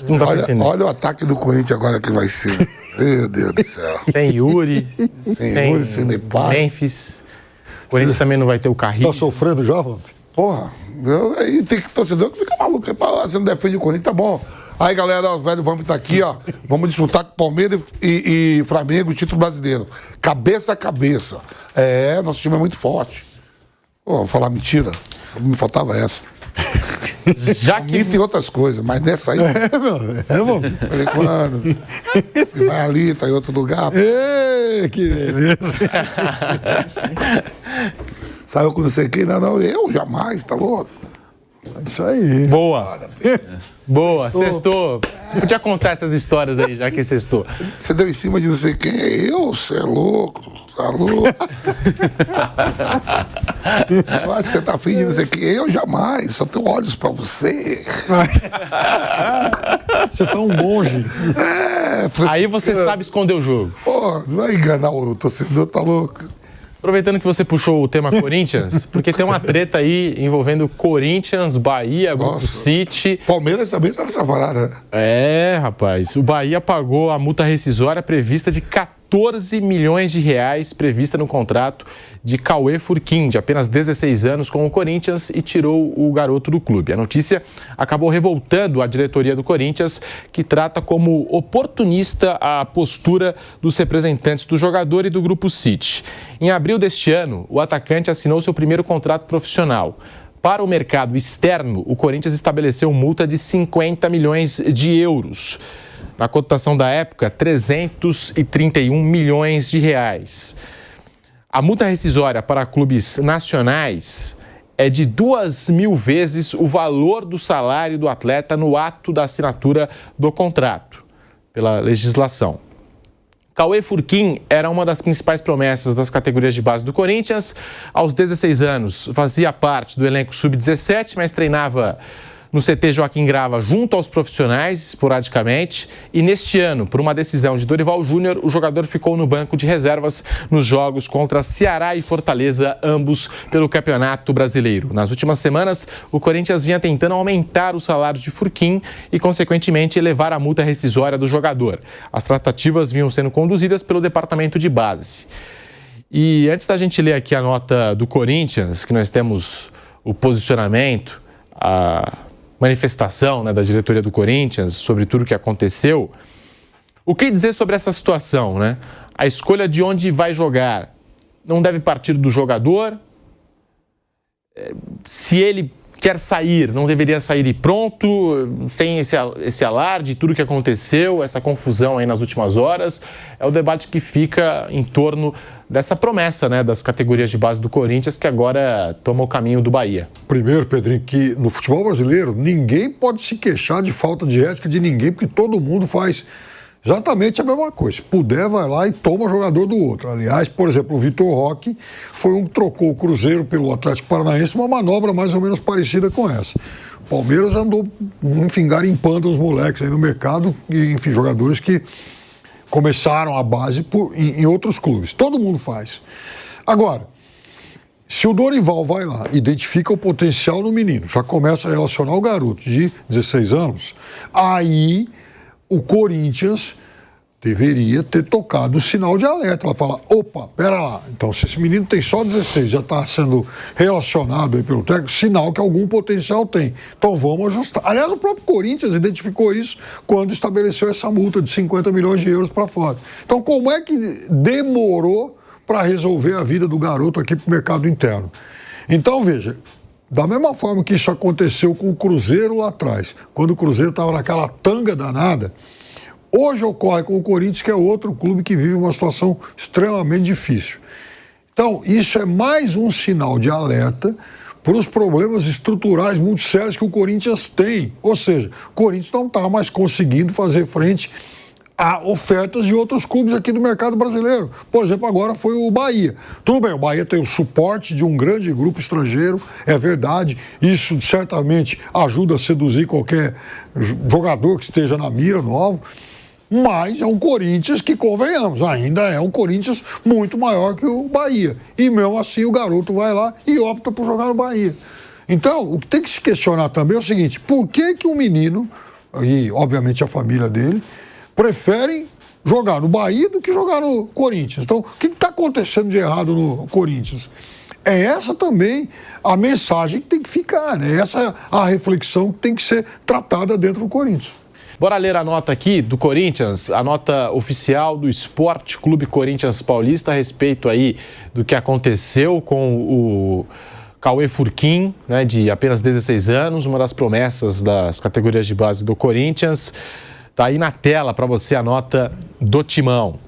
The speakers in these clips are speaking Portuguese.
Não dá pra entender. Olha o ataque do Corinthians agora que vai ser. Meu Deus do céu. Tem Yuri, sem Depay. Memphis. O Corinthians também não vai ter o Carrilho. Tá sofrendo já, Vamp? Porra, aí tem torcedor que fica maluco. Você não defende o Corinthians, tá bom. Aí, galera, o velho Vamp tá aqui, ó. Vamos disputar com Palmeiras e Flamengo o título brasileiro. Cabeça a cabeça. Nosso time é muito forte. Pô, vou falar mentira. Me faltava essa. Já que... Tem outras coisas, mas nessa aí... Vamp. Falei, quando? Você vai ali, tá em outro lugar. Que beleza. Saiu com não sei quem, não, eu jamais, tá louco? Isso aí. Boa. Boa, sextou. Você podia contar essas histórias aí, já que sextou. Você deu em cima de não sei quem, você é louco, tá louco? Mas você tá afim de não sei quem, eu jamais, só tenho olhos pra você. Você tá um monge. Aí você sabe esconder o jogo. Pô, não vai enganar o torcedor, tá louco? Aproveitando que você puxou o tema Corinthians, porque tem uma treta aí envolvendo Corinthians, Bahia, Grupo City. Palmeiras também tá nessa parada. Rapaz. O Bahia pagou a multa rescisória prevista de 14 milhões de reais prevista no contrato de Cauê Furquim, de apenas 16 anos, com o Corinthians e tirou o garoto do clube. A notícia acabou revoltando a diretoria do Corinthians, que trata como oportunista a postura dos representantes do jogador e do Grupo City. Em abril deste ano, o atacante assinou seu primeiro contrato profissional. Para o mercado externo, o Corinthians estabeleceu multa de 50 milhões de euros. Na cotação da época, 331 milhões de reais. A multa rescisória para clubes nacionais é de 2.000 vezes o valor do salário do atleta no ato da assinatura do contrato, pela legislação. Cauê Furquim era uma das principais promessas das categorias de base do Corinthians. Aos 16 anos, fazia parte do elenco sub-17, mas treinava no CT Joaquim Grava junto aos profissionais, esporadicamente. E neste ano, por uma decisão de Dorival Júnior, o jogador ficou no banco de reservas nos jogos contra Ceará e Fortaleza, ambos pelo Campeonato Brasileiro. Nas últimas semanas, o Corinthians vinha tentando aumentar o salário de Furquim e, consequentemente, elevar a multa rescisória do jogador. As tratativas vinham sendo conduzidas pelo departamento de base. E antes da gente ler aqui a nota do Corinthians, que nós temos o posicionamento, a manifestação, da diretoria do Corinthians sobre tudo o que aconteceu. O que dizer sobre essa situação, A escolha de onde vai jogar não deve partir do jogador. Se ele quer sair, não deveria sair e pronto, sem esse alarde, tudo o que aconteceu, essa confusão aí nas últimas horas. É o debate que fica em torno dessa promessa, das categorias de base do Corinthians, que agora toma o caminho do Bahia. Primeiro, Pedrinho, que no futebol brasileiro ninguém pode se queixar de falta de ética de ninguém, porque todo mundo faz exatamente a mesma coisa. Se puder, vai lá e toma o jogador do outro. Aliás, por exemplo, o Vitor Roque foi um que trocou o Cruzeiro pelo Atlético Paranaense, uma manobra mais ou menos parecida com essa. O Palmeiras andou, enfim, garimpando os moleques aí no mercado, e, enfim, jogadores que começaram a base em outros clubes. Todo mundo faz. Agora, se o Dorival vai lá, identifica o potencial no menino, já começa a relacionar o garoto de 16 anos, aí o Corinthians deveria ter tocado o sinal de alerta. Ela fala, opa, pera lá. Então, se esse menino tem só 16, já está sendo relacionado aí pelo técnico, sinal que algum potencial tem. Então, vamos ajustar. Aliás, o próprio Corinthians identificou isso quando estabeleceu essa multa de 50 milhões de euros para fora. Então, como é que demorou para resolver a vida do garoto aqui para o mercado interno? Então, veja, da mesma forma que isso aconteceu com o Cruzeiro lá atrás, quando o Cruzeiro estava naquela tanga danada, hoje ocorre com o Corinthians, que é outro clube que vive uma situação extremamente difícil. Então, isso é mais um sinal de alerta para os problemas estruturais muito sérios que o Corinthians tem. Ou seja, o Corinthians não está mais conseguindo fazer frente a ofertas de outros clubes aqui do mercado brasileiro. Por exemplo, agora foi o Bahia. Tudo bem, o Bahia tem o suporte de um grande grupo estrangeiro, é verdade. Isso certamente ajuda a seduzir qualquer jogador que esteja na mira novo. Mas é um Corinthians que, convenhamos, ainda é um Corinthians muito maior que o Bahia. E mesmo assim o garoto vai lá e opta por jogar no Bahia. Então, o que tem que se questionar também é o seguinte, por que que o menino e obviamente a família dele, preferem jogar no Bahia do que jogar no Corinthians. Então, o que está acontecendo de errado no Corinthians? É essa também a mensagem que tem que ficar, né? Essa é a reflexão que tem que ser tratada dentro do Corinthians. Bora ler a nota aqui do Corinthians, a nota oficial do Esporte Clube Corinthians Paulista a respeito aí do que aconteceu com o Cauê Furquim, né, de apenas 16 anos, uma das promessas das categorias de base do Corinthians. Tá aí na tela para você a nota do Timão.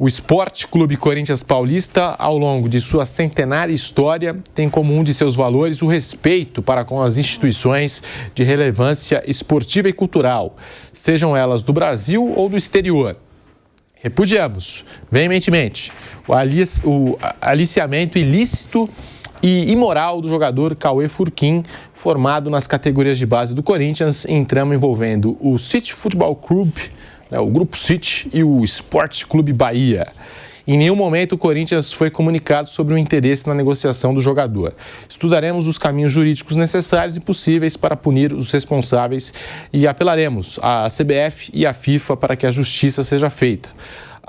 O Esporte Clube Corinthians Paulista, ao longo de sua centenária história, tem como um de seus valores o respeito para com as instituições de relevância esportiva e cultural, sejam elas do Brasil ou do exterior. Repudiamos, veementemente, o aliciamento ilícito e imoral do jogador Cauê Furquim, formado nas categorias de base do Corinthians, em trama envolvendo o City Futebol Clube, o Grupo City e o Esporte Clube Bahia. Em nenhum momento o Corinthians foi comunicado sobre o interesse na negociação do jogador. Estudaremos os caminhos jurídicos necessários e possíveis para punir os responsáveis e apelaremos à CBF e à FIFA para que a justiça seja feita.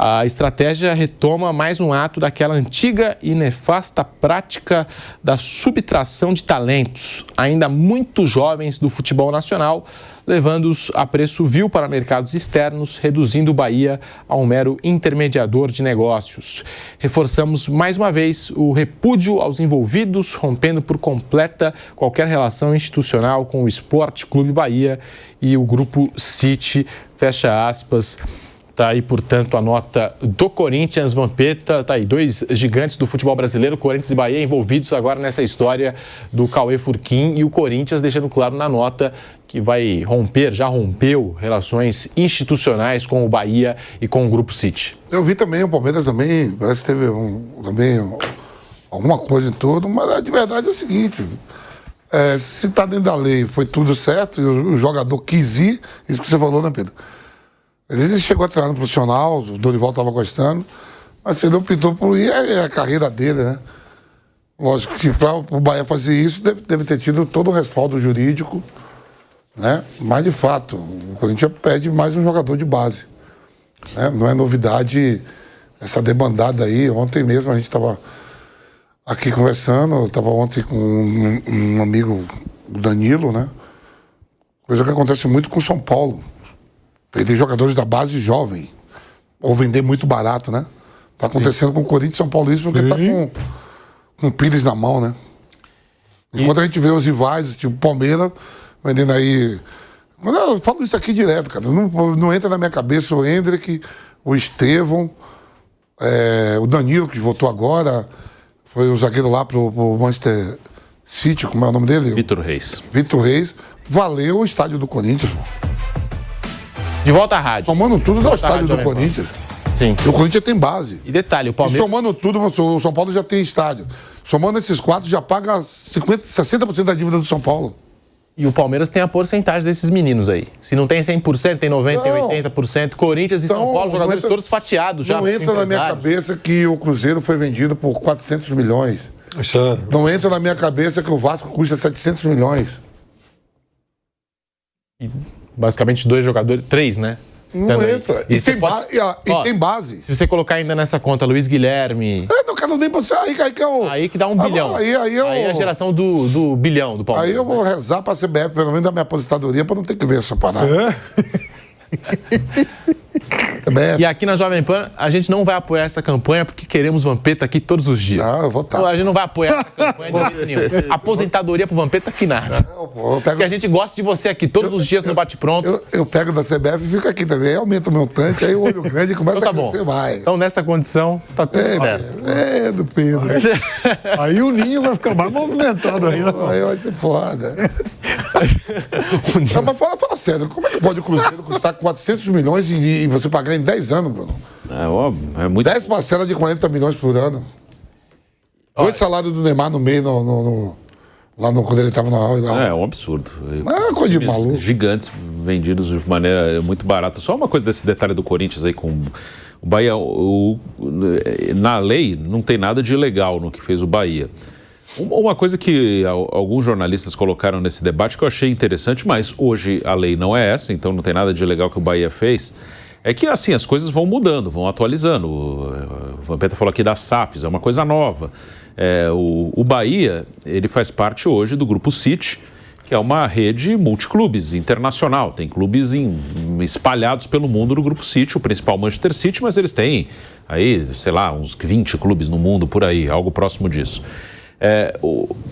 A estratégia retoma mais um ato daquela antiga e nefasta prática da subtração de talentos, ainda muito jovens do futebol nacional, levando-os a preço vil para mercados externos, reduzindo o Bahia a um mero intermediador de negócios. Reforçamos mais uma vez o repúdio aos envolvidos, rompendo por completa qualquer relação institucional com o Esporte Clube Bahia e o Grupo City, fecha aspas. Está aí, portanto, a nota do Corinthians. Vampeta, tá aí, dois gigantes do futebol brasileiro, Corinthians e Bahia, envolvidos agora nessa história do Cauê Furquim, e o Corinthians deixando claro na nota que vai romper, já rompeu relações institucionais com o Bahia e com o Grupo City. Eu vi também, o Palmeiras também, parece que teve alguma coisa em tudo, mas a de verdade é o seguinte, se está dentro da lei, foi tudo certo, e o jogador quis ir, isso que você falou, né, Pedro? Ele chegou a treinar no profissional, o Dorival estava gostando, mas se ele optou por ir, é a carreira dele, né? Lógico que para o Bahia fazer isso, deve ter tido todo o respaldo jurídico, né? Mas, de fato, o Corinthians pede mais um jogador de base, né? Não é novidade essa debandada aí. Ontem mesmo a gente estava aqui conversando, eu estava ontem com um amigo, o Danilo, né? Coisa que acontece muito com o São Paulo. Perder jogadores da base jovem, ou vender muito barato, né? Tá acontecendo com o Corinthians e São Paulo isso porque tá com pires na mão, né? Enquanto a gente vê os rivais, tipo Palmeiras, vendendo aí... Eu falo isso aqui direto, cara. Não entra na minha cabeça o Hendrick, o Estevão, o Danilo, que voltou agora, foi o zagueiro lá pro Manchester City, como é o nome dele? Vitor Reis. Vitor Reis. Valeu o estádio do Corinthians. De volta à rádio. Somando tudo, dá o estádio do Corinthians. Sim. E o Corinthians tem base. E detalhe, o Palmeiras... E somando tudo, o São Paulo já tem estádio. Somando esses quatro, já paga 60% da dívida do São Paulo. E o Palmeiras tem a porcentagem desses meninos aí. Se não tem 100%, tem 90%, tem 80%. Corinthians e São Paulo, jogadores todos fatiados já. Não entra na minha cabeça que o Cruzeiro foi vendido por 400 milhões. Não entra na minha cabeça que o Vasco custa 700 milhões. E basicamente dois jogadores, três, né? Não entra. E tem base. Se você colocar ainda nessa conta Luiz Guilherme... não quero nem pra você. Aí que dá um bilhão. Aí é a geração do bilhão do Palmeiras. Aí eu vou rezar pra CBF, pelo menos da minha aposentadoria, pra não ter que ver essa parada. E aqui na Jovem Pan, a gente não vai apoiar essa campanha porque queremos Vampeta aqui todos os dias. Não, eu vou estar. A gente não vai apoiar essa campanha de jeito nenhum. Aposentadoria pro Vampeta aqui nada. Porque a gente gosta de você aqui todos os dias no Bate-Pronto. Eu pego da CBF e fico aqui também. Aí aumenta o meu tanque, aí o olho grande começa a crescer mais. Então, nessa condição, tá tudo certo. Do Pedro. Aí o ninho vai ficar mais movimentado ainda. Aí vai ser foda. Mas fala sério, como é que pode o Cruzeiro custar 400 milhões e você pagar em 10 anos, Bruno? É óbvio, é muito... 10 parcelas de 40 milhões por ano. 8 salários do Neymar no meio, lá quando ele estava na aula. É um absurdo. Coisa de maluco. Gigantes vendidos de maneira muito barata. Só uma coisa desse detalhe do Corinthians aí com o Bahia. Na lei não tem nada de ilegal no que fez o Bahia. Uma coisa que alguns jornalistas colocaram nesse debate que eu achei interessante, mas hoje a lei não é essa, então não tem nada de legal que o Bahia fez, é que assim, as coisas vão mudando, vão atualizando. O Vampeta falou aqui das SAFs, é uma coisa nova. O Bahia, ele faz parte hoje do Grupo City, que é uma rede multiclubes internacional. Tem clubes espalhados pelo mundo no Grupo City, o principal Manchester City, mas eles têm aí, sei lá, uns 20 clubes no mundo por aí, algo próximo disso.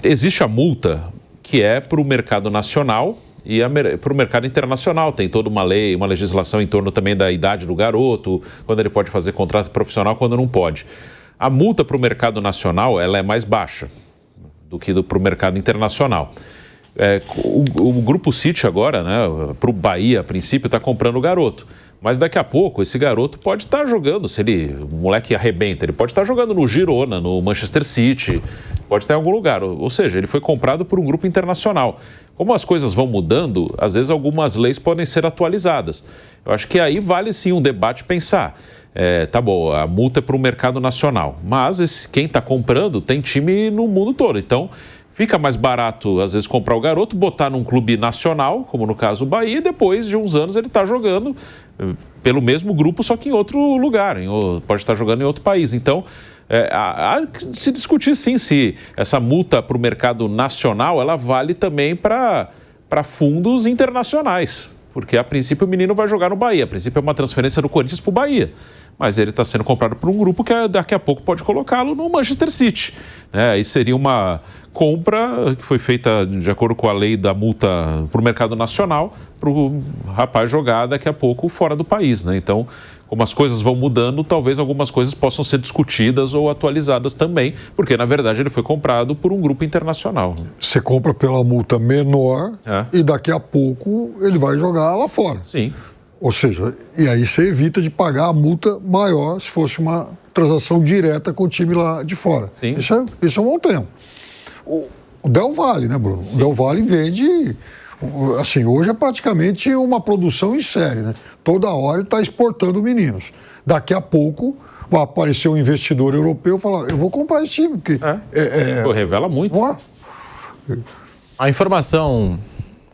Existe a multa que é para o mercado nacional e para o mercado internacional. Tem toda uma lei, uma legislação em torno também da idade do garoto, quando ele pode fazer contrato profissional, quando não pode. A multa para o mercado nacional ela é mais baixa do que para o mercado internacional. O Grupo City agora, né, para o Bahia, a princípio, está comprando o garoto. Mas daqui a pouco, esse garoto pode estar jogando, se o moleque arrebenta, ele pode estar jogando no Girona, no Manchester City, pode estar em algum lugar. Ou seja, ele foi comprado por um grupo internacional. Como as coisas vão mudando, às vezes algumas leis podem ser atualizadas. Eu acho que aí vale sim um debate pensar. Tá bom, a multa é para o mercado nacional, mas quem está comprando tem time no mundo todo. Então, fica mais barato, às vezes, comprar o garoto, botar num clube nacional, como no caso o Bahia, e depois de uns anos ele está jogando pelo mesmo grupo, só que em outro lugar, pode estar jogando em outro país. Então, há que se discutir sim se essa multa para o mercado nacional, ela vale também para fundos internacionais. Porque, a princípio, o menino vai jogar no Bahia. A princípio, é uma transferência do Corinthians para o Bahia. Mas ele está sendo comprado por um grupo que daqui a pouco pode colocá-lo no Manchester City. Aí seria uma compra que foi feita de acordo com a lei da multa para o mercado nacional, para o rapaz jogar daqui a pouco fora do país. Então, como as coisas vão mudando, talvez algumas coisas possam ser discutidas ou atualizadas também, porque, na verdade, ele foi comprado por um grupo internacional. Você compra pela multa menor e daqui a pouco ele vai jogar lá fora. Sim. Ou seja, e aí você evita de pagar a multa maior se fosse uma transação direta com o time lá de fora. Sim. Isso é um bom tempo. O Del Valle, né, Bruno? Sim. O Del Valle vende... Assim, hoje é praticamente uma produção em série, né? Toda hora ele está exportando meninos. Daqui a pouco vai aparecer um investidor europeu e falar, eu vou comprar esse time, porque... Revela muito. A informação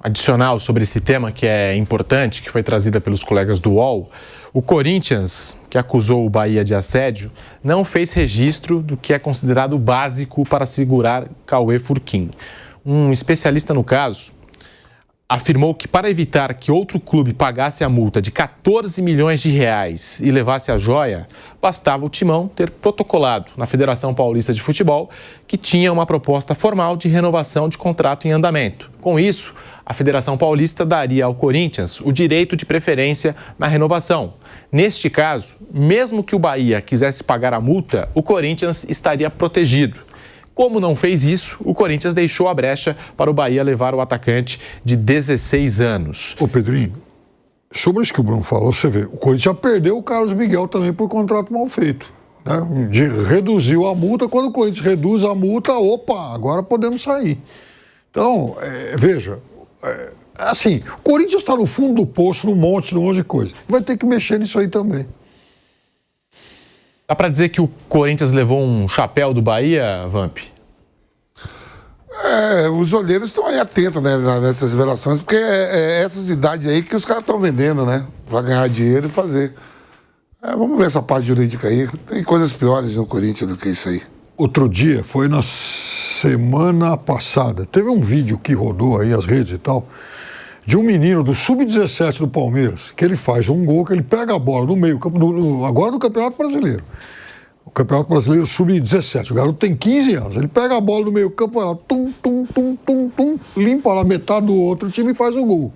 adicional sobre esse tema que é importante, que foi trazida pelos colegas do UOL, o Corinthians, que acusou o Bahia de assédio, não fez registro do que é considerado básico para segurar Cauê Furquim. Um especialista no caso afirmou que para evitar que outro clube pagasse a multa de 14 milhões de reais e levasse a joia, bastava o Timão ter protocolado na Federação Paulista de Futebol que tinha uma proposta formal de renovação de contrato em andamento. Com isso, a Federação Paulista daria ao Corinthians o direito de preferência na renovação. Neste caso, mesmo que o Bahia quisesse pagar a multa, o Corinthians estaria protegido. Como não fez isso, o Corinthians deixou a brecha para o Bahia levar o atacante de 16 anos. Ô Pedrinho, sobre isso que o Bruno falou, você vê, o Corinthians já perdeu o Carlos Miguel também por contrato mal feito. Né? Reduziu a multa, quando o Corinthians reduz a multa, agora podemos sair. Então, veja, assim, o Corinthians está no fundo do poço, num monte de coisa. Vai ter que mexer nisso aí também. Dá para dizer que o Corinthians levou um chapéu do Bahia, Vamp? Os olheiros estão aí atentos, né, nessas revelações, porque essas idades aí que os caras estão vendendo, né? Para ganhar dinheiro e fazer. Vamos ver essa parte jurídica aí. Tem coisas piores no Corinthians do que isso aí. Outro dia, foi na semana passada, teve um vídeo que rodou aí as redes e tal, de um menino do Sub-17 do Palmeiras, que ele faz um gol, que ele pega a bola no meio, agora no Campeonato Brasileiro. O Campeonato Brasileiro Sub-17, o garoto tem 15 anos, ele pega a bola no meio campo, vai lá, limpa lá metade do outro time e faz o gol.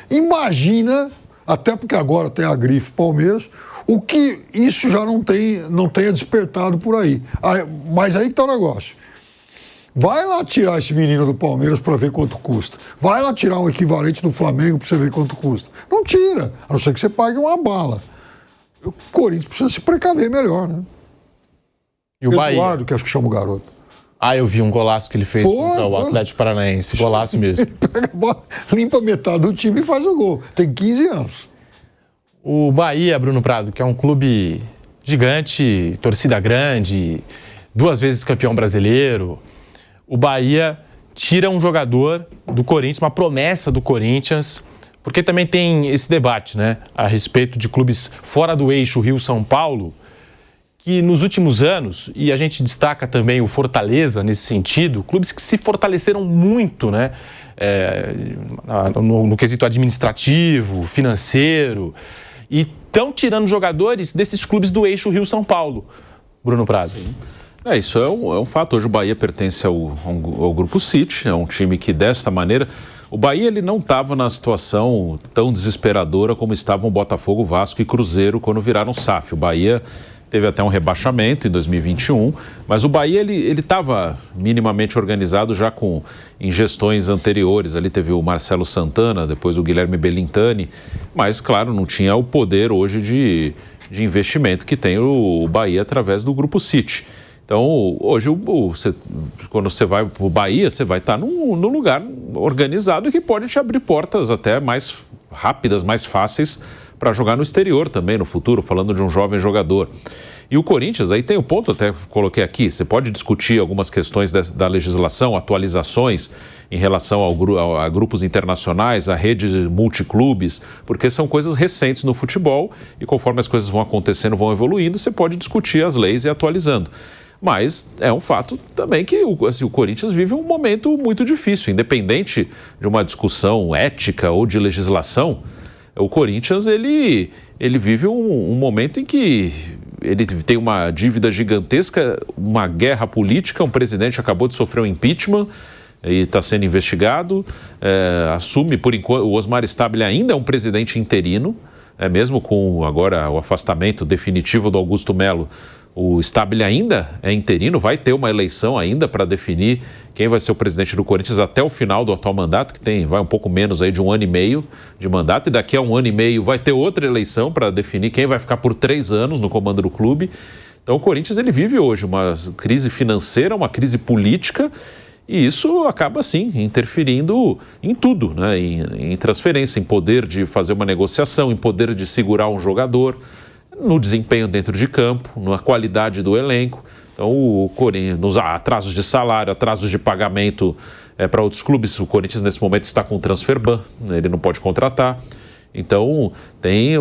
Imagina, até porque agora tem a grife Palmeiras, o que isso já não tenha despertado por aí. Mas aí que tá o negócio. Vai lá tirar esse menino do Palmeiras para ver quanto custa. Vai lá tirar um equivalente do Flamengo para você ver quanto custa. Não tira, a não ser que você pague uma bala. O Corinthians precisa se precaver melhor, né? E o Bahia? Eduardo, que acho que chama o garoto. Eu vi um golaço que ele fez contra o Atlético Paranaense. Golaço mesmo. Ele pega a bola, limpa metade do time e faz o gol. Tem 15 anos. O Bahia, Bruno Prado, que é um clube gigante, torcida grande, 2 vezes campeão brasileiro. o Bahia tira um jogador do Corinthians, uma promessa do Corinthians, porque também tem esse debate, né, a respeito de clubes fora do eixo Rio-São Paulo, que nos últimos anos, e a gente destaca também o Fortaleza nesse sentido, clubes que se fortaleceram muito, né, no quesito administrativo, financeiro, e estão tirando jogadores desses clubes do eixo Rio-São Paulo. Bruno Prado. Isso é um fato. Hoje o Bahia pertence ao Grupo City, é um time que desta maneira... O Bahia ele não estava na situação tão desesperadora como estavam Botafogo, Vasco e Cruzeiro quando viraram SAF. O Bahia teve até um rebaixamento em 2021, mas o Bahia ele estava minimamente organizado já em gestões anteriores. Ali teve o Marcelo Santana, depois o Guilherme Belintani, mas claro, não tinha o poder hoje de investimento que tem o Bahia através do Grupo City. Então, hoje, quando você vai para o Bahia, você vai estar num lugar organizado que pode te abrir portas até mais rápidas, mais fáceis para jogar no exterior também, no futuro, falando de um jovem jogador. E o Corinthians, aí tem um ponto, até coloquei aqui, você pode discutir algumas questões da legislação, atualizações em relação a grupos internacionais, a redes multiclubes, porque são coisas recentes no futebol e conforme as coisas vão acontecendo, vão evoluindo, você pode discutir as leis e atualizando. Mas é um fato também que o Corinthians vive um momento muito difícil, independente de uma discussão ética ou de legislação. O Corinthians ele vive um momento em que ele tem uma dívida gigantesca, uma guerra política, um presidente acabou de sofrer um impeachment e está sendo investigado, assume por enquanto, o Osmar Stabile ainda é um presidente interino, mesmo com agora o afastamento definitivo do Augusto Melo. O Stabile ainda é interino, vai ter uma eleição ainda para definir quem vai ser o presidente do Corinthians até o final do atual mandato, que vai um pouco menos aí de 1 ano e meio de mandato, e daqui a 1 ano e meio vai ter outra eleição para definir quem vai ficar por 3 anos no comando do clube. Então o Corinthians ele vive hoje uma crise financeira, uma crise política, e isso acaba sim interferindo em tudo, né? Em transferência, em poder de fazer uma negociação, em poder de segurar um jogador, no desempenho dentro de campo, na qualidade do elenco. Então, o Corinthians, nos atrasos de salário, atrasos de pagamento para outros clubes, o Corinthians nesse momento está com o transfer ban, né? Ele não pode contratar. Então, tem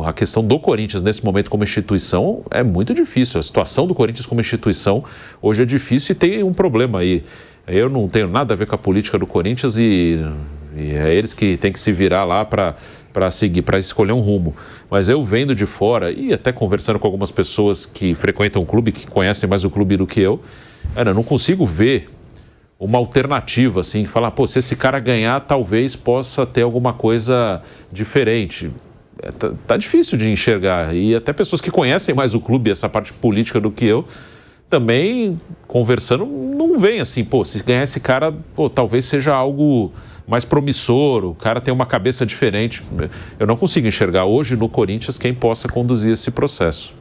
a questão do Corinthians nesse momento como instituição, é muito difícil. A situação do Corinthians como instituição hoje é difícil e tem um problema aí. Eu não tenho nada a ver com a política do Corinthians e é eles que têm que se virar lá para seguir, para escolher um rumo. Mas eu vendo de fora e até conversando com algumas pessoas que frequentam o clube, que conhecem mais o clube do que eu não consigo ver uma alternativa, assim, falar, se esse cara ganhar, talvez possa ter alguma coisa diferente. Tá difícil de enxergar. E até pessoas que conhecem mais o clube, essa parte política do que eu, também conversando, não vem assim, se ganhar esse cara, talvez seja algo mais promissor, o cara tem uma cabeça diferente. Eu não consigo enxergar hoje no Corinthians quem possa conduzir esse processo.